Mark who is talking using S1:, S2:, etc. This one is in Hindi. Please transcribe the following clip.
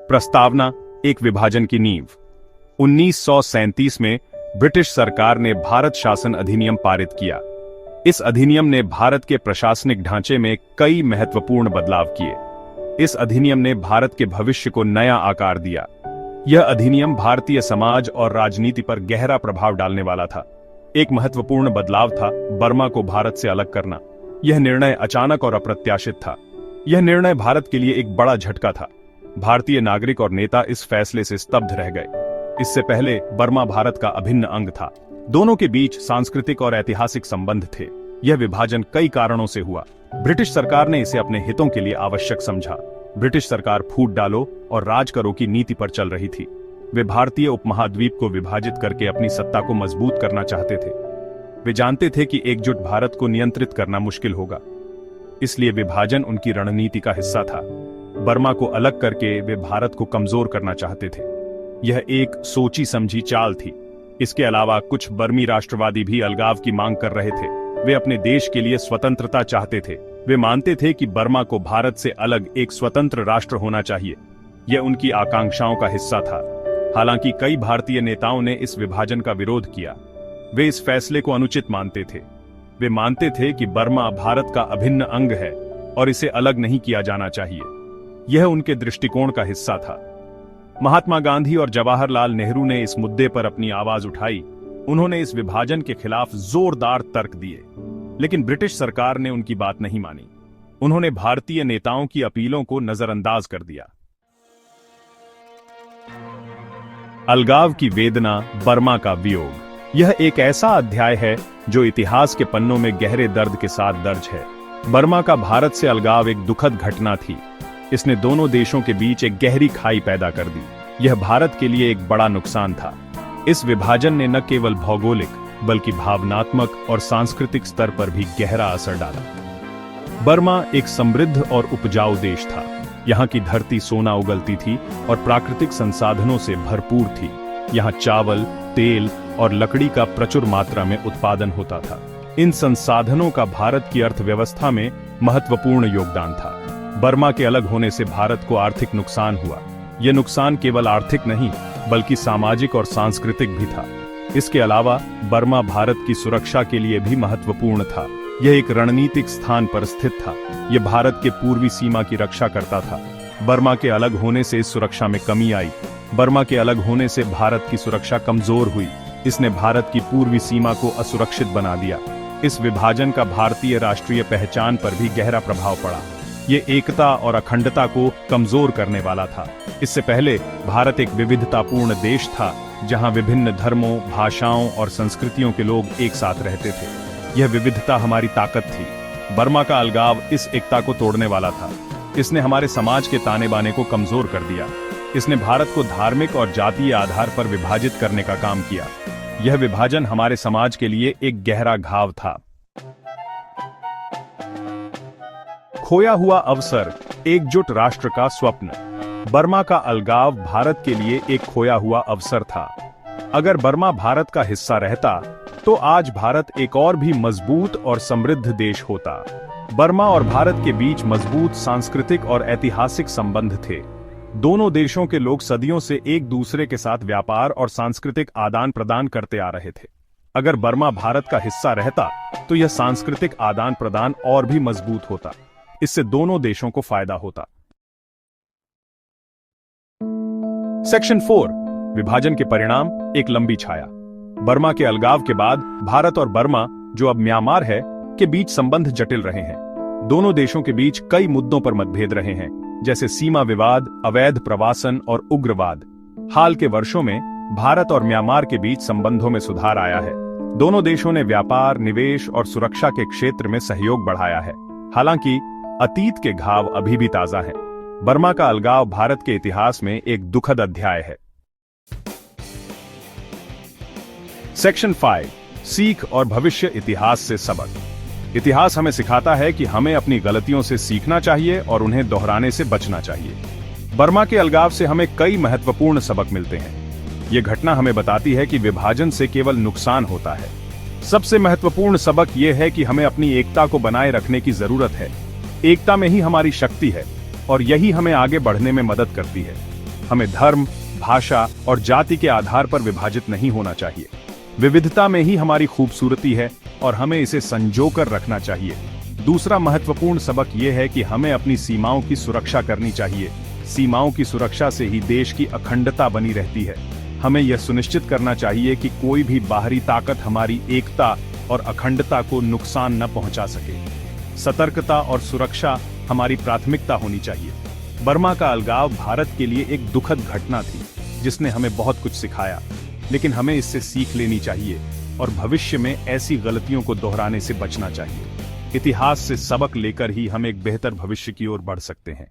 S1: प्रस्तावना, एक विभाजन की नींव। 1937 में ब्रिटिश सरकार ने भारत शासन अधिनियम पारित किया। इस अधिनियम ने भारत के प्रशासनिक ढांचे में कई महत्वपूर्ण बदलाव किए। इस अधिनियम ने भारत के भविष्य को नया आकार दिया। यह अधिनियम भारतीय समाज और राजनीति पर गहरा प्रभाव डालने वाला था। एक महत्वपूर्ण बदलाव था बर्मा को भारत से अलग करना। यह निर्णय अचानक और अप्रत्याशित था। यह निर्णय भारत के लिए एक बड़ा झटका था। भारतीय नागरिक और नेता इस फैसले से स्तब्ध रह गए। इससे पहले बर्मा भारत का अभिन्न अंग था। दोनों के बीच सांस्कृतिक और ऐतिहासिक संबंध थे। यह विभाजन कई कारणों से हुआ। ब्रिटिश सरकार ने इसे अपने हितों के लिए आवश्यक समझा। ब्रिटिश सरकार फूट डालो और राज करो की नीति पर चल रही थी। वे भारतीय उपमहाद्वीप को विभाजित करके अपनी सत्ता को मजबूत करना चाहते थे। वे जानते थे कि एकजुट भारत को नियंत्रित करना मुश्किल होगा, इसलिए विभाजन उनकी रणनीति का हिस्सा था। बर्मा को अलग करके वे भारत को कमजोर करना चाहते थे। यह एक सोची समझी चाल थी। इसके अलावा कुछ बर्मी राष्ट्रवादी भी अलगाव की मांग कर रहे थे। वे अपने देश के लिए स्वतंत्रता चाहते थे। वे मानते थे कि बर्मा को भारत से अलग एक स्वतंत्र राष्ट्र होना चाहिए। यह उनकी आकांक्षाओं का हिस्सा था। हालांकि कई भारतीय नेताओं ने इस विभाजन का विरोध किया। वे इस फैसले को अनुचित मानते थे। वे मानते थे कि बर्मा भारत का अभिन्न अंग है और इसे अलग नहीं किया जाना चाहिए। यह उनके दृष्टिकोण का हिस्सा था। महात्मा गांधी और जवाहरलाल नेहरू ने इस मुद्दे पर अपनी आवाज उठाई। उन्होंने इस विभाजन के खिलाफ जोरदार तर्क दिए, लेकिन ब्रिटिश सरकार ने उनकी बात नहीं मानी। उन्होंने भारतीय नेताओं की अपीलों को नजरअंदाज कर दिया। अलगाव की वेदना, बर्मा का वियोग। यह एक ऐसा अध्याय है जो इतिहास के पन्नों में गहरे दर्द के साथ दर्ज है। बर्मा का भारत से अलगाव एक दुखद घटना थी। इसने दोनों देशों के बीच एक गहरी खाई पैदा कर दी। यह भारत के लिए एक बड़ा नुकसान था। इस विभाजन ने न केवल भौगोलिक बल्कि भावनात्मक और सांस्कृतिक स्तर पर भी गहरा असर डाला। बर्मा एक समृद्ध और उपजाऊ देश था। यहाँ की धरती सोना उगलती थी और प्राकृतिक संसाधनों से भरपूर थी। यहाँ चावल, तेल और लकड़ी का प्रचुर मात्रा में उत्पादन होता था। इन संसाधनों का भारत की अर्थव्यवस्था में महत्वपूर्ण योगदान था। बर्मा के अलग होने से भारत को आर्थिक नुकसान हुआ। यह नुकसान केवल आर्थिक नहीं बल्कि सामाजिक और सांस्कृतिक भी था। इसके अलावा बर्मा भारत की सुरक्षा के लिए भी महत्वपूर्ण था। यह एक रणनीतिक स्थान पर स्थित था। यह भारत के पूर्वी सीमा की रक्षा करता था। बर्मा के अलग होने से इस सुरक्षा में कमी आई। बर्मा के अलग होने से भारत की सुरक्षा कमजोर हुई। इसने भारत की पूर्वी सीमा को असुरक्षित बना दिया। इस विभाजन का भारतीय राष्ट्रीय पहचान पर भी गहरा प्रभाव पड़ा। ये एकता और अखंडता को कमजोर करने वाला था। इससे पहले भारत एक विविधतापूर्ण देश था, जहां विभिन्न धर्मों, भाषाओं और संस्कृतियों के लोग एक साथ रहते थे। यह विविधता हमारी ताकत थी। बर्मा का अलगाव इस एकता को तोड़ने वाला था। इसने हमारे समाज के ताने बाने को कमजोर कर दिया। इसने भारत को धार्मिक और जातीय आधार पर विभाजित करने का काम किया। यह विभाजन हमारे समाज के लिए एक गहरा घाव था। खोया हुआ अवसर, एकजुट राष्ट्र का स्वप्न। बर्मा का अलगाव भारत के लिए एक खोया हुआ अवसर था। अगर बर्मा भारत का हिस्सा रहता तो आज भारत एक और भी मजबूत और समृद्ध देश होता। बर्मा और भारत के बीच मजबूत सांस्कृतिक और ऐतिहासिक संबंध थे। दोनों देशों के लोग सदियों से एक दूसरे के साथ व्यापार और सांस्कृतिक आदान प्रदान करते आ रहे थे। अगर बर्मा भारत का हिस्सा रहता तो यह सांस्कृतिक आदान प्रदान और भी मजबूत होता। इससे दोनों देशों को फायदा होता। सेक्शन 4, विभाजन के परिणाम, एक लंबी छाया। बर्मा के अलगाव के बाद भारत और बर्मा, जो अब म्यांमार है, के बीच संबंध जटिल रहे हैं। दोनों देशों के बीच कई मुद्दों पर मतभेद रहे हैं, जैसे सीमा विवाद, अवैध प्रवासन और उग्रवाद। हाल के वर्षों में भारत और म्यांमार के बीच संबंधों में सुधार आया है। दोनों देशों ने व्यापार, निवेश और सुरक्षा के क्षेत्र में सहयोग बढ़ाया है। हालांकि अतीत के घाव अभी भी ताजा हैं। बर्मा का अलगाव भारत के इतिहास में एक दुखद अध्याय है। सेक्शन 5, सीख और भविष्य, इतिहास से सबक। इतिहास हमें सिखाता है कि हमें अपनी गलतियों से सीखना चाहिए और उन्हें दोहराने से बचना चाहिए। बर्मा के अलगाव से हमें कई महत्वपूर्ण सबक मिलते हैं। यह घटना हमें बताती है कि विभाजन से केवल नुकसान होता है। सबसे महत्वपूर्ण सबक यह है कि हमें अपनी एकता को बनाए रखने की जरूरत है। एकता में ही हमारी शक्ति है और यही हमें आगे बढ़ने में मदद करती है। हमें धर्म, भाषा और जाति के आधार पर विभाजित नहीं होना चाहिए। विविधता में ही हमारी खूबसूरती है और हमें इसे संजोकर रखना चाहिए। दूसरा महत्वपूर्ण सबक यह है कि हमें अपनी सीमाओं की सुरक्षा करनी चाहिए। सीमाओं की सुरक्षा से ही देश की अखंडता बनी रहती है। हमें यह सुनिश्चित करना चाहिए कि कोई भी बाहरी ताकत हमारी एकता और अखंडता को नुकसान न पहुंचा सके। सतर्कता और सुरक्षा हमारी प्राथमिकता होनी चाहिए। बर्मा का अलगाव भारत के लिए एक दुखद घटना थी, जिसने हमें बहुत कुछ सिखाया, लेकिन हमें इससे सीख लेनी चाहिए और भविष्य में ऐसी गलतियों को दोहराने से बचना चाहिए। इतिहास से सबक लेकर ही हम एक बेहतर भविष्य की ओर बढ़ सकते हैं।